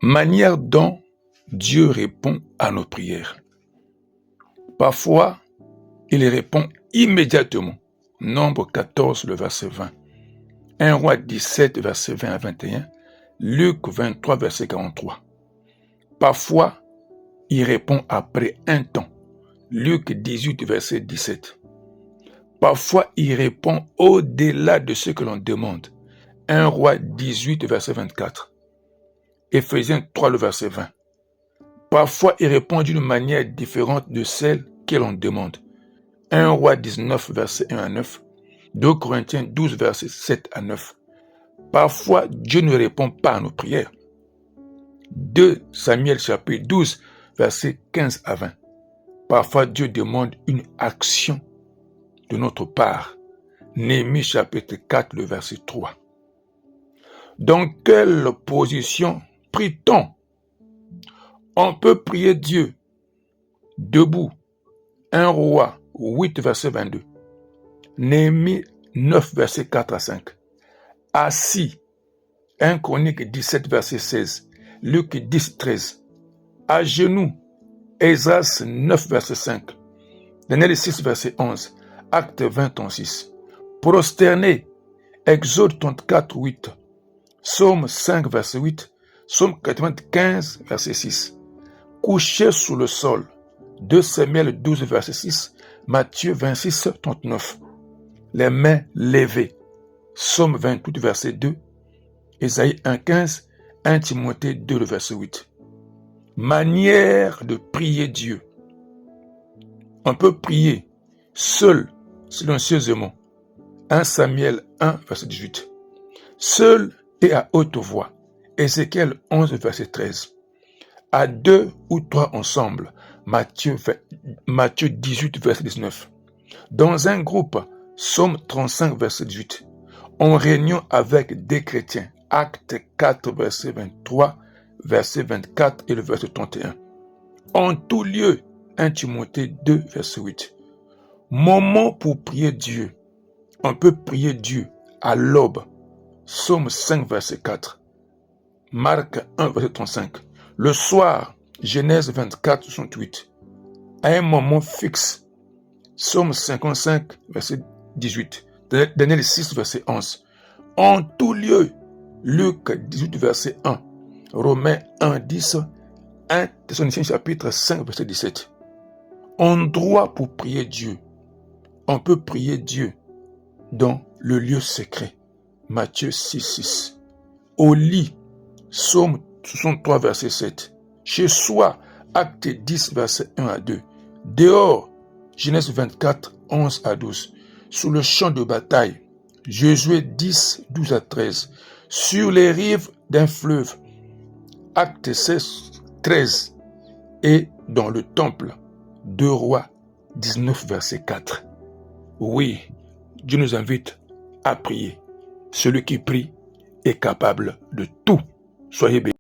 Manière dont Dieu répond à nos prières. Parfois, il répond immédiatement. Nombre 14, le verset 20. 1 Roi 17, verset 20 à 21. Luc 23, verset 43. Parfois, il répond après un temps. Luc 18, verset 17. Parfois, il répond au-delà de ce que l'on demande. 1 Roi 18, verset 24. Éphésiens 3, le verset 20. Parfois, il répond d'une manière différente de celle que l'on demande. 1 Roi 19, verset 1 à 9. 2 Corinthiens 12, verset 7 à 9. Parfois, Dieu ne répond pas à nos prières. 2 Samuel chapitre 12, verset 15 à 20. Parfois, Dieu demande une action de notre part. Néhémie chapitre 4, le verset 3. Dans quelle position prie-t-on? On peut prier Dieu debout. 1 Roi 8, verset 22. Néhémie 9, verset 4 à 5. Assis. 1 Chronique 17, verset 16. Luc 10, 13. À genoux. Esdras 9, verset 5. Daniel 6, verset 11. Acte 20, 36. Prosterné. Exode 34, 8. Psaume 5, verset 8. Psaume 95, verset 6. Couché sous le sol. 2 Samuel 12, verset 6. Matthieu 26, 39. Les mains levées. Psaume 28, verset 2. Ésaïe 1, 15. 1 Timothée 2, verset 8. Manière de prier Dieu. On peut prier seul, silencieusement. 1 Samuel 1, verset 18. Seul et à haute voix. Ézéchiel 11, verset 13. À 2 ou 3 ensemble. Matthieu 18, verset 19. Dans un groupe. Psaume 35, verset 18. En réunion avec des chrétiens. Acte 4, verset 23, verset 24 et le verset 31. En tout lieu. 1 Timothée 2, verset 8. Moment pour prier Dieu. On peut prier Dieu à l'aube. Psaume 5, verset 4. Marc 1, verset 35. Le soir, Genèse 24, 68. À un moment fixe. Psaume 55, verset 18. Daniel 6, verset 11. En tout lieu, Luc 18, verset 1. Romains 1, 10. 1 Thessaloniciens chapitre 5, verset 17. Endroit pour prier Dieu. On peut prier Dieu dans le lieu secret. Matthieu 6, 6. Au lit, Psaume 63, verset 7. Chez soi, Acte 10, verset 1 à 2. Dehors, Genèse 24, 11 à 12. Sous le champ de bataille, Josué 10, 12 à 13. Sur les rives d'un fleuve, Acte 16, 13. Et dans le temple, 2 Rois 19, verset 4. Oui, Dieu nous invite à prier. Celui qui prie est capable de tout. Soyez bénis.